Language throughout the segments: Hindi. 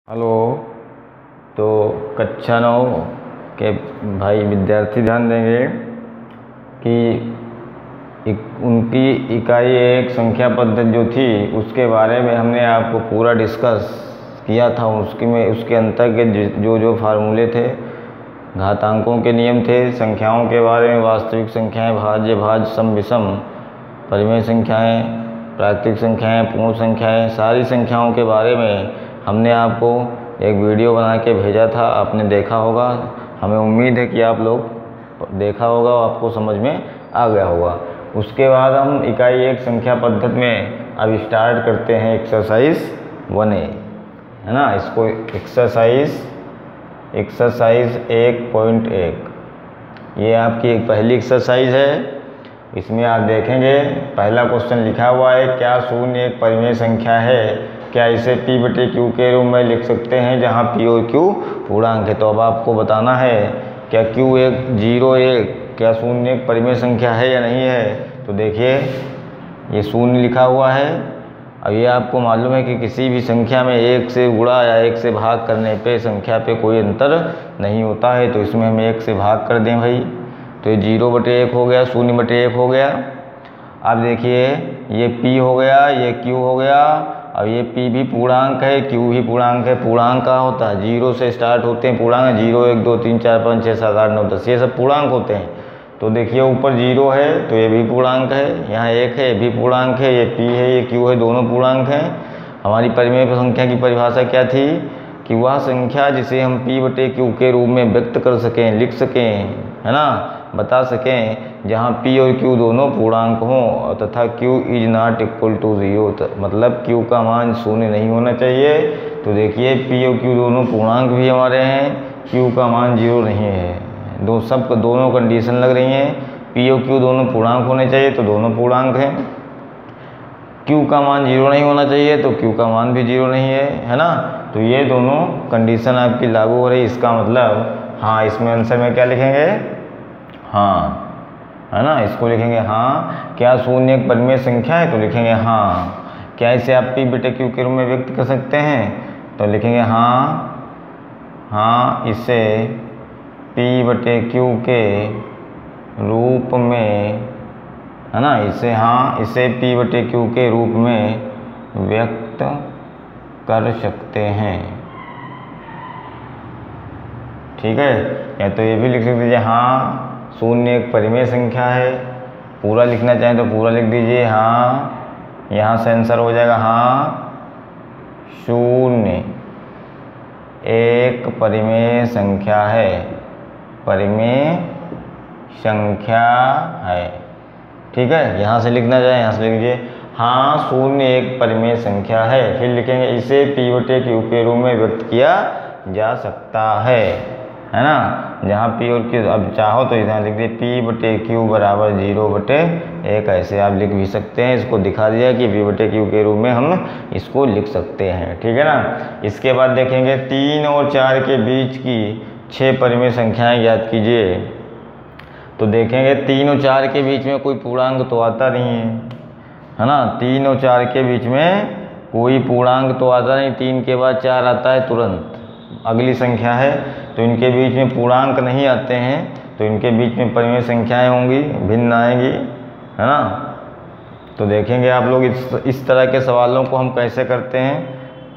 हेलो। तो कक्षा 9 के भाई विद्यार्थी ध्यान देंगे कि उनकी इकाई 1 संख्या पद्धति जो थी उसके बारे में हमने आपको पूरा डिस्कस किया था। उसके अंतर्गत जो फार्मूले थे, घातांकों के नियम थे, संख्याओं के बारे में, वास्तविक संख्याएं, भाज्य, भाज्य, सम, विषम, परिमेय संख्याएं, प्राकृतिक संख्याएं, पूर्ण संख्याएं, सारी संख्याओं के बारे में हमने आपको एक वीडियो बना के भेजा था। आपने देखा होगा, हमें उम्मीद है कि आप लोग देखा होगा और आपको समझ में आ गया होगा। उसके बाद हम इकाई 1 संख्या पद्धति में अब स्टार्ट करते हैं एक्सरसाइज 1A, है ना। इसको एक्सरसाइज 1.1 ये आपकी एक पहली एक्सरसाइज है। इसमें आप देखेंगे पहला क्वेश्चन लिखा हुआ है, क्या शून्य एक परिमेय संख्या है? क्या इसे P/Q के रूप में लिख सकते हैं जहां P और Q पूर्णांक है? तो अब आपको बताना है क्या Q 1 क्या शून्य एक परिमेय संख्या है या नहीं है। तो देखिए ये शून्य लिखा हुआ है। अब ये आपको मालूम है कि किसी भी संख्या में 1 से गुणा या 1 से भाग करने पे संख्या पे कोई अंतर नहीं होता है। तो इसमें हम 1 से भाग कर दें भाई, तो ये 0/1 हो गया, 0/1 हो गया। अब देखिए ये P हो गया, ये Q हो गया। अब ये P भी पूर्णांक है, Q भी पूर्णांक है। पूर्णांक कहाँ होता है? 0 से स्टार्ट होते हैं पूर्णांक, 0, 1, 2, 3, 4, 5, 6, 7, 8, 9, 10 ये सब पूर्णांक होते हैं। तो देखिए ऊपर 0 है तो ये भी पूर्णांक है, यहाँ 1 है ये भी पूर्णांक है, ये P है ये Q है, दोनों पूर्णांक हैं। हमारी परिमेय संख्या की परिभाषा क्या थी कि वह संख्या जिसे हम P/Q के रूप में व्यक्त कर सकें, लिख सकें, है ना, बता सकें, जहाँ P और Q दोनों पूर्णांक हों तथा Q is not equal to 0, मतलब Q का मान 0 नहीं होना चाहिए। तो देखिए P और Q दोनों पूर्णांक भी हमारे हैं, Q का मान 0 नहीं है। दोनों कंडीशन लग रही हैं। P और Q दोनों पूर्णांक होने चाहिए तो दोनों पूर्णांक हैं। Q का मान 0 नहीं होना चाहिए तो Q का मान भी 0 नहीं है ना। तो ये दोनों कंडीशन आपकी लागू हो रही। इसका मतलब हाँ, इसमें आंसर में क्या लिखेंगे? हाँ, है ना। इसको लिखेंगे हाँ। क्या शून्य एक परिमेय संख्या है? तो लिखेंगे हाँ। क्या इसे आप P/Q के रूप में व्यक्त कर सकते हैं? तो लिखेंगे हाँ, इसे P/Q के रूप में, है ना, इसे P/Q के रूप में व्यक्त कर सकते हैं। ठीक है। या तो ये भी लिख सकते दीजिए हाँ, शून्य एक परिमेय संख्या है। पूरा लिखना चाहें तो पूरा लिख दीजिए हाँ। यहाँ से आंसर हो जाएगा हाँ, शून्य एक परिमेय संख्या है, परिमेय संख्या है। ठीक है। यहाँ से लिखना चाहें यहाँ से लिख दीजिए हाँ, शून्य एक परिमेय संख्या है। फिर लिखेंगे इसे P/Q के रूप में व्यक्त किया जा सकता है ना। जहाँ P और Q, अब चाहो तो यहाँ लिख दिए P/Q बराबर 0/1, ऐसे आप लिख भी सकते हैं। इसको दिखा दिया कि P/Q के रूप में हम इसको लिख सकते हैं। ठीक है ना। इसके बाद देखेंगे 3 और 4 के बीच की 6 परिमेय संख्याएं ज्ञात कीजिए। तो देखेंगे 3 और 4 के बीच में कोई पूर्णांक तो आता नहीं है ना। 3 और 4 के बीच में कोई पूर्णांक तो आता नहीं। 3 के बाद 4 आता है तुरंत, अगली संख्या है। तो इनके बीच में पूर्णांक नहीं आते हैं, तो इनके बीच में परिमेय संख्याएं होंगी, भिन्न आएंगी, है ना। तो देखेंगे आप लोग इस तरह के सवालों को हम कैसे करते हैं।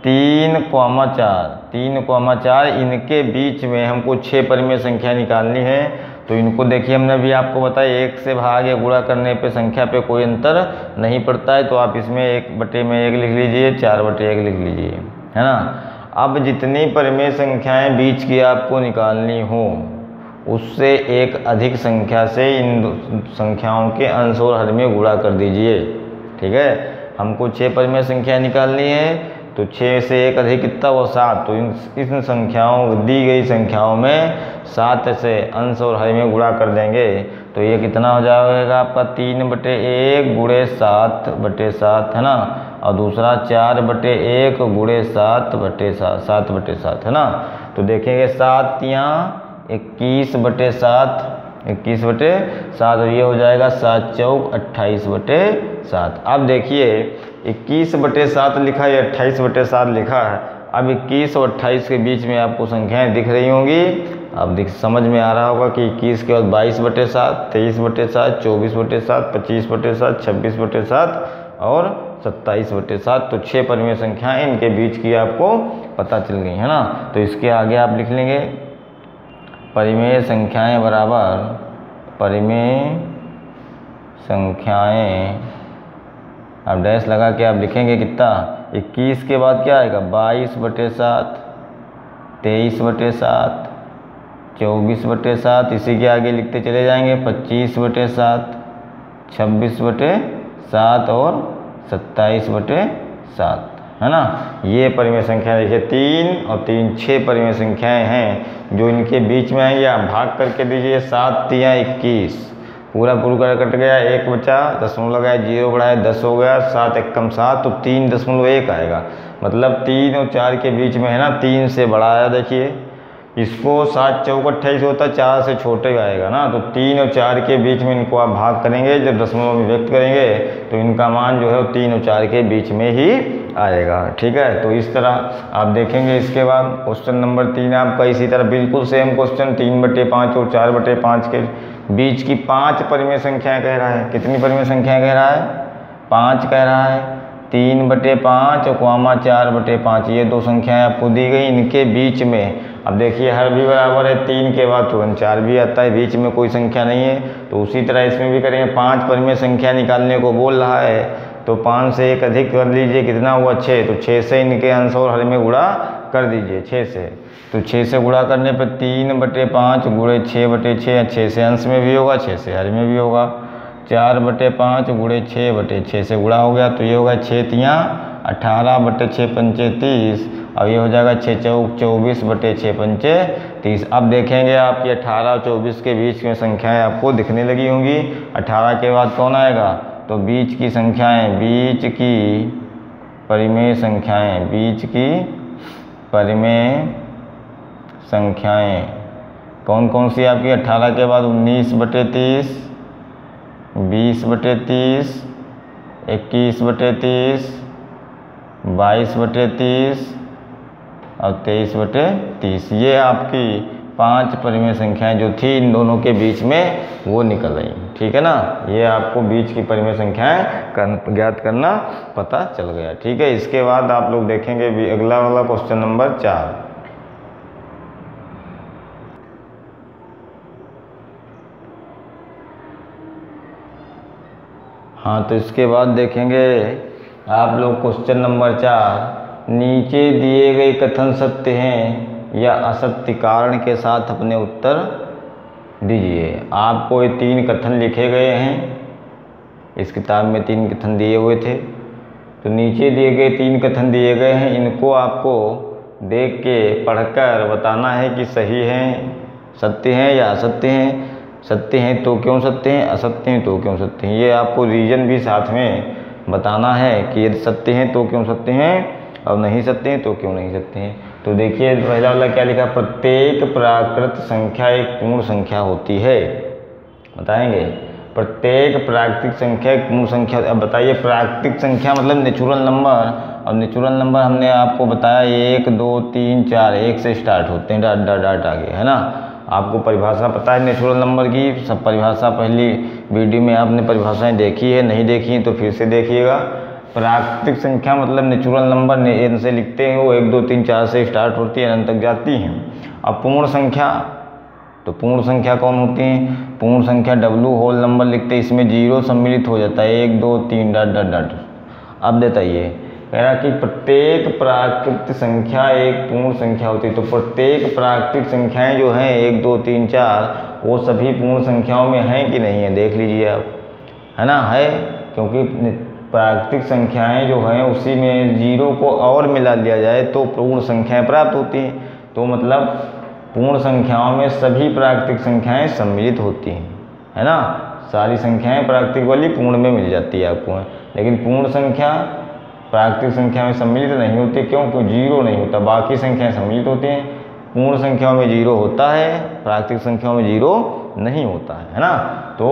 3,4 इनके बीच में हमको 6 परिमेय संख्या निकालनी है। तो इनको देखिए हमने अभी आपको बताया 1 से भाग या गुणा करने पे संख्या पे कोई अंतर नहीं पड़ता है। तो आप इसमें 1/1 लिख लीजिए, 4/1 लिख लीजिए, है ना। अब जितनी परिमेय संख्याएं बीच की आपको निकालनी हो उससे एक अधिक संख्या से इन संख्याओं के अंश और हर में गुणा कर दीजिए। ठीक है। हमको 6 परिमेय संख्या निकालनी है तो 6 से एक अधिक कितना हुआ? 7। तो इन संख्याओं, दी गई संख्याओं में 7 से अंश और हर में गुणा कर देंगे। तो ये कितना हो जाएगा आपका? 3/1 गुणे 7/7, है ना। और दूसरा 4/1 गुणे 7/7, है ना। तो देखेंगे 7 यहाँ 21/7, 21/7, और ये हो जाएगा 7 चौक 28/7। अब देखिए 21/7 लिखा है, 28/7 लिखा है। अब 21 और 28 के बीच में आपको संख्याएं दिख रही होंगी। अब समझ में आ रहा होगा कि 21 के बाद 22/7, 23/7, 24/7, 25/7, 26/7 और 27/7। तो 6 परिमेय संख्याएं इनके बीच की आपको पता चल गई है ना। तो इसके आगे आप लिख लेंगे परिमेय संख्याएं बराबर परिमेय संख्याएं, अब डैश लगा के आप लिखेंगे कितना, 21 के बाद क्या आएगा 22/7, 23/7, 24/7, इसी के आगे लिखते चले जाएंगे 25/7, 26/7 और 27/7, है ना। ये परिमेय संख्या देखिए 3 और 3 6 परिमेय संख्याएं हैं जो इनके बीच में आएंगे। आप भाग करके दीजिए 7 3 21, पूरा कट गया, 1 बचा, दशमलव लगाया, 0 बढ़ाया, 10 हो गया, 7 एकम 7, तो 3.1 आएगा। मतलब 3 और 4 के बीच में है ना, 3 से बड़ा आया। देखिए इसको 7 चौक 28 होता है, 4 से छोटे आएगा ना। तो 3 और 4 के बीच में इनको आप भाग करेंगे, जब दशमलव में व्यक्त करेंगे तो इनका मान जो है वो 3 और 4 के बीच में ही आएगा। ठीक है, तो इस तरह आप देखेंगे। इसके बाद क्वेश्चन नंबर 3 आपका इसी तरह बिल्कुल सेम क्वेश्चन, 3/5 और 4/5 के बीच की 5 परिमेय संख्याएं कह रहा है। कितनी परिमेय संख्याएं कह रहा है, 5 कह रहा है। 3/5 और 4/5 ये 2 संख्याएं आपको दी गई, इनके बीच में अब देखिए हर भी बराबर है, 3 के बाद तुरंत 4 भी आता है, बीच में कोई संख्या नहीं है। तो उसी तरह इसमें भी करेंगे, 5 परिमेय संख्या निकालने को बोल रहा है, तो 5 से 1 अधिक कर लीजिए, कितना हुआ 6, तो 6 से इनके अंश और हर में गुणा कर दीजिए 6 से। तो 6 से गुणा करने पर 3/5 गुणे 6/6, 6 से अंश में भी होगा, 6 से हर में भी होगा। 4/5 गुणे 6/6 से गुणा हो गया, तो ये होगा 6 तियाँ 18/6 पंचे 30, अब ये हो जाएगा 6 चौक 24/6 पंचे 30। अब देखेंगे आपकी 18 और 24 के बीच में संख्याएं आपको दिखने लगी होंगी। 18 के बाद कौन आएगा, तो बीच की संख्याएं, बीच की परिमेय संख्याएं, बीच की परिमेय संख्याएं कौन कौन सी आपकी, 18 के बाद 19/30, 20/30, 21/30, 22/30 और 23/30। ये आपकी 5 परिमेय संख्याएं जो थी इन दोनों के बीच में वो निकल रही। ठीक है ना, ये आपको बीच की परिमेय संख्याएं ज्ञात करना पता चल गया। ठीक है, इसके बाद आप लोग देखेंगे भी अगला वाला क्वेश्चन नंबर 4। हाँ, तो इसके बाद देखेंगे आप लोग क्वेश्चन नंबर 4, नीचे दिए गए कथन सत्य हैं या असत्य, कारण के साथ अपने उत्तर दीजिए। आपको ये 3 कथन लिखे गए हैं, इस किताब में 3 कथन दिए हुए थे। तो नीचे दिए गए 3 कथन दिए गए हैं, इनको आपको देख के पढ़कर बताना है कि सही हैं, सत्य हैं या असत्य हैं। सत्य हैं तो क्यों सत्य हैं, असत्य हैं तो क्यों सत्य हैं, ये आपको रीजन भी साथ में बताना है कि यदि सत्य हैं तो क्यों सत्य हैं और नहीं सत्य हैं तो क्यों नहीं सत्य हैं। तो देखिए पहला वाला क्या लिखा, प्रत्येक प्राकृत संख्या एक पूर्ण संख्या होती है। बताएंगे प्रत्येक प्राकृतिक संख्या एक पूर्ण संख्या। अब बताइए प्राकृतिक संख्या मतलब नेचुरल नंबर, और नेचुरल नंबर हमने आपको बताया 1 2 3 4, 1 से स्टार्ट होते हैं, डाट डाट डाट आगे, है ना। आपको परिभाषा पता है नेचुरल नंबर की, सब परिभाषा पहली वीडियो में आपने परिभाषाएं देखी है, नहीं देखी है तो फिर से देखिएगा। प्राकृतिक संख्या मतलब नेचुरल नंबर एन से लिखते हैं, वो 1 2 3 4 से स्टार्ट होती है, अनंत तक जाती हैं। अब पूर्ण संख्या, तो पूर्ण संख्या कौन होती है, पूर्ण संख्या डब्ल्यू होल नंबर लिखते हैं, इसमें 0 सम्मिलित हो जाता है, 1 2 3 डाट डाट डाट। अब बताइए कह रहा कि प्रत्येक प्राकृतिक संख्या एक पूर्ण संख्या होती है। तो प्रत्येक प्राकृतिक संख्याएं जो हैं 1 2 3 4 वो सभी पूर्ण संख्याओं में हैं कि नहीं है, देख लीजिए आप, है ना, है, क्योंकि प्राकृतिक संख्याएं जो हैं उसी में 0 को और मिला लिया जाए तो पूर्ण संख्याएं प्राप्त होती हैं। तो मतलब पूर्ण संख्याओं में सभी प्राकृतिक संख्याएं सम्मिलित होती हैं, है ना। सारी संख्याएं प्राकृतिक वाली पूर्ण में मिल जाती है आपको, लेकिन पूर्ण संख्या प्राकृतिक संख्या में सम्मिलित नहीं होती, क्यों, क्योंकि 0 नहीं होता, बाकी संख्याएं सम्मिलित होती हैं। पूर्ण संख्याओं में 0 होता है, प्राकृतिक संख्याओं में 0 नहीं होता है ना। तो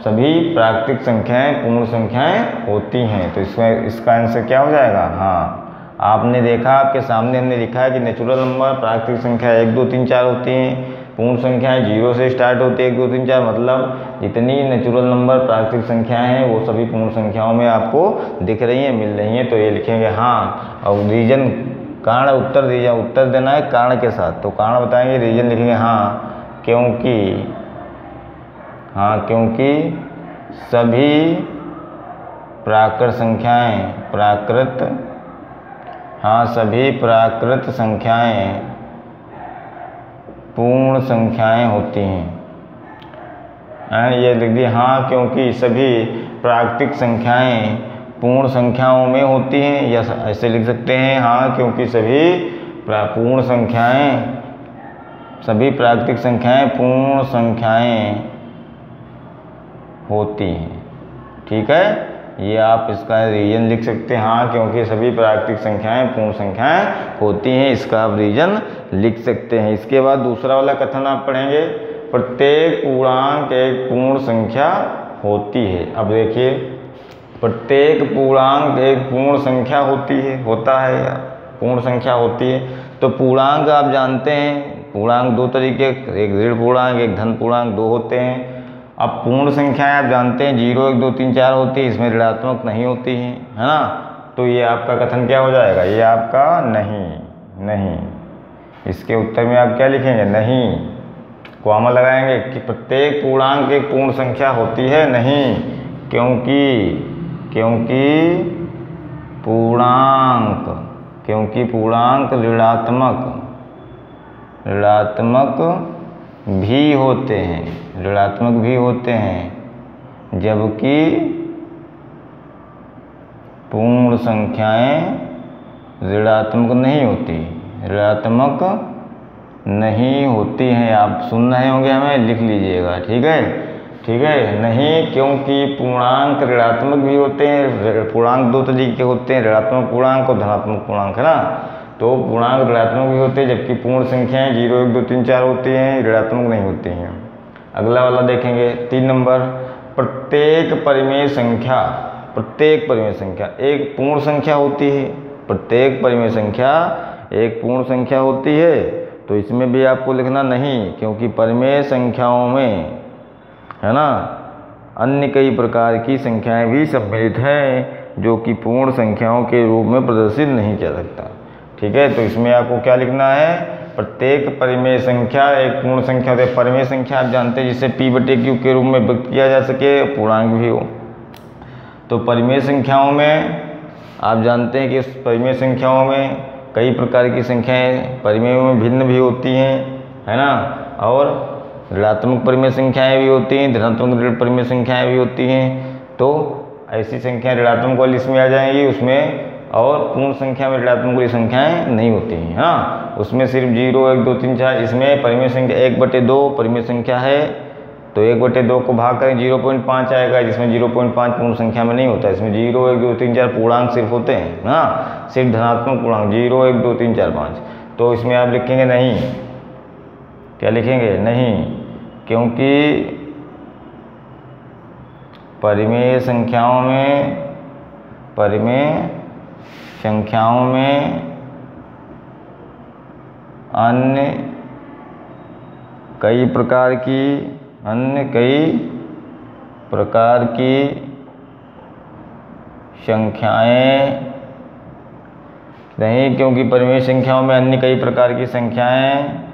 सभी प्राकृतिक संख्याएं पूर्ण संख्याएं होती हैं। तो इसमें इसका आंसर क्या हो जाएगा, हाँ आपने देखा, आपके सामने हमने लिखा है कि नेचुरल नंबर प्राकृतिक संख्या 1 2 3 4 होती हैं, पूर्ण संख्याएं 0 से स्टार्ट होती है 1 2 3 4, मतलब जितनी नेचुरल नंबर प्राकृतिक संख्याएं हैं वो सभी पूर्ण संख्याओं में आपको दिख रही हैं, मिल रही हैं। तो ये लिखेंगे हाँ। और रीजन कारण उत्तर दीजिए, उत्तर देना है कारण के साथ, तो कारण बताएंगे, रीजन लिखेंगे हाँ क्योंकि सभी प्राकृत संख्याएं पूर्ण संख्याएं होती हैं। ये लिख दिए हाँ क्योंकि सभी प्राकृतिक संख्याएं पूर्ण संख्याओं में होती हैं, या ऐसे लिख सकते हैं हाँ क्योंकि सभी प्राकृतिक संख्याएं पूर्ण संख्याएं होती हैं। ठीक है, ये आप इसका रीजन लिख सकते हैं हाँ क्योंकि सभी प्राकृतिक संख्याएं पूर्ण संख्याएं होती हैं, इसका आप रीजन लिख सकते हैं। इसके बाद दूसरा वाला कथन आप पढ़ेंगे, प्रत्येक पूर्णांक एक पूर्ण संख्या होती है। अब देखिए, प्रत्येक पूर्णांक एक पूर्ण संख्या पूर्ण संख्या होती है। तो पूर्णांक आप जानते हैं, पूर्णांक दो तरीके, एक ऋण पूर्णांक एक धन पूर्णांक, दो होते हैं। अब पूर्ण संख्याएं आप जानते हैं 0 1 2 3 4 होती है, इसमें ऋणात्मक नहीं होती हैं, है ना। तो ये आपका कथन क्या हो जाएगा, ये आपका नहीं। इसके उत्तर में आप क्या लिखेंगे, नहीं, कॉमा लगाएंगे कि प्रत्येक पूर्णांक एक पूर्ण संख्या होती है, नहीं, क्योंकि पूर्णांक ऋणात्मक भी होते हैं, जबकि पूर्ण संख्याएं ऋणात्मक नहीं होती हैं। आप सुन रहे होंगे, हमें लिख लीजिएगा, ठीक है। नहीं, क्योंकि पूर्णांक ऋणात्मक भी होते हैं। पूर्णांक दो तरीके के होते हैं, ऋणात्मक पूर्णांक और धनात्मक पूर्णांक, है ना। तो पूर्णांक ऋणात्मक भी होते हैं, जबकि पूर्ण संख्याएं 0 1 2 3 4 होती हैं, ऋणात्मक नहीं होती हैं। अगला वाला देखेंगे 3 नंबर, प्रत्येक परिमेय संख्या एक पूर्ण संख्या होती है। प्रत्येक परिमेय संख्या एक पूर्ण संख्या होती है, तो इसमें भी आपको लिखना नहीं, क्योंकि परिमेय संख्याओं में, है ना, अन्य कई प्रकार की संख्याएं भी सम्मिलित हैं जो कि पूर्ण संख्याओं के रूप में प्रदर्शित नहीं किया सकता। ठीक है, तो इसमें आपको क्या लिखना है, प्रत्येक परिमेय संख्या एक पूर्ण संख्या होती है। परिमेय संख्या आप जानते हैं जिसे P/Q के रूप में व्यक्त किया जा सके, पूर्णांक भी हो। तो परिमेय संख्याओं में आप जानते हैं कि उस परिमेय संख्याओं में कई प्रकार की संख्याएं परिमेयों में भिन्न भी होती हैं, है ना। और ऋणात्मक परिमेय संख्याएं भी होती हैं, धनात्मक परिमेय संख्याएं भी होती हैं। तो ऐसी संख्याएं ऋणात्मक वाली इसमें आ जाएंगी, उसमें, और पूर्ण संख्या में ऋणात्मक वाली संख्याएं नहीं होती हैं। हाँ, उसमें सिर्फ 0 1 2 3 4, इसमें परिमेय संख्या 1/2 परिमेय संख्या है, तो 1/2 को भाग करें 0.5 आएगा, जिसमें 0.5 पूर्ण संख्या में नहीं होता। इसमें 0 1 2 3 4 पूर्णांक सिर्फ होते हैं, हाँ, सिर्फ धनात्मक पूर्णांक 0 1 2 3 4 5। तो इसमें आप लिखेंगे नहीं, क्या लिखेंगे, नहीं, क्योंकि परिमेय संख्याओं में अन्य कई प्रकार की संख्याएं नहीं, क्योंकि परिमेय संख्याओं में अन्य कई प्रकार की संख्याएं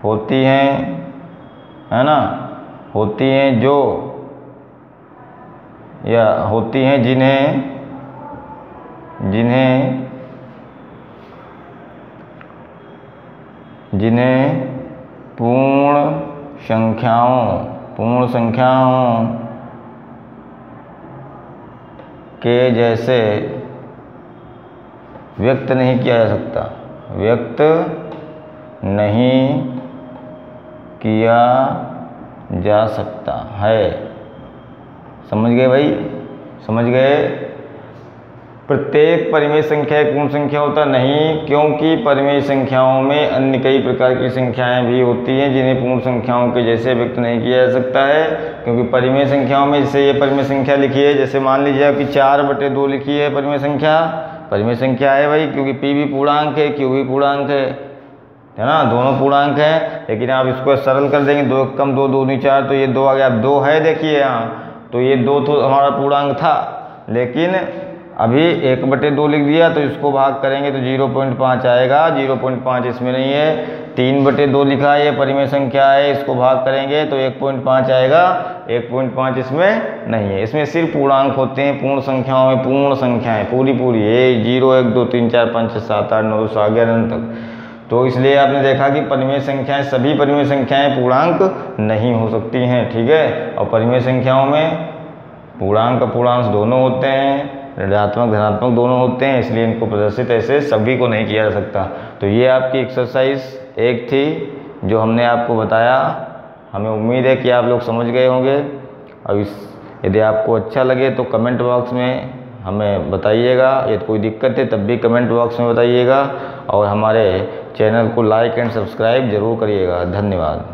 होती हैं, है ना, होती हैं जो, या होती हैं जिन्हें पूर्ण संख्याओं के जैसे व्यक्त नहीं किया जा सकता है। समझ गए भाई, समझ गए। प्रत्येक परिमेय संख्या एक पूर्ण संख्या होता नहीं, क्योंकि परिमेय संख्याओं में अन्य कई प्रकार की संख्याएं भी होती हैं जिन्हें पूर्ण संख्याओं के जैसे व्यक्त नहीं किया जा सकता है। क्योंकि परिमेय संख्याओं में, जैसे ये परिमेय संख्या लिखी है, जैसे मान लीजिए आपकी 4/2 लिखी है परिमेय संख्या, परिमेय संख्या है भाई, क्योंकि p भी पूर्णांक है, q भी पूर्णांक है ना, दोनों पूर्णांक है। लेकिन आप इसको सरल कर देंगे, 2 कम 2 2 4, तो ये 2 आ गया। अब 2 है देखिए यहाँ, तो ये 2 तो हमारा पूर्णांक था, लेकिन अभी 1/2 लिख दिया, तो इसको भाग करेंगे तो 0.5 आएगा। 0.5 इसमें नहीं है। 3/2 लिखा है, ये परिमेय संख्या है, इसको भाग करेंगे तो 1.5 आएगा। 1.5 इसमें नहीं है। इसमें सिर्फ पूर्णांक होते हैं। पूर्ण संख्याओं में पूर्ण संख्याएं पूरी ये 0 1 2 3 4 5 6 7 8 9 10 11 तक, तो इसलिए आपने देखा कि परिमेय संख्याएं, सभी परिमेय संख्याएं पूर्णांक नहीं हो सकती हैं, ठीक है। और परिमेय संख्याओं में पूर्णांक अपूर्णांक दोनों होते हैं, ऋणात्मक धनात्मक दोनों होते हैं, इसलिए इनको प्रदर्शित ऐसे सभी को नहीं किया जा सकता। तो ये आपकी एक्सरसाइज 1 थी जो हमने आपको बताया। हमें उम्मीद है कि आप लोग समझ गए होंगे। और यदि आपको अच्छा लगे तो कमेंट बॉक्स में हमें बताइएगा। यदि कोई दिक्कत है तब भी कमेंट बॉक्स में बताइएगा। और हमारे चैनल को लाइक एंड सब्सक्राइब जरूर करिएगा। धन्यवाद।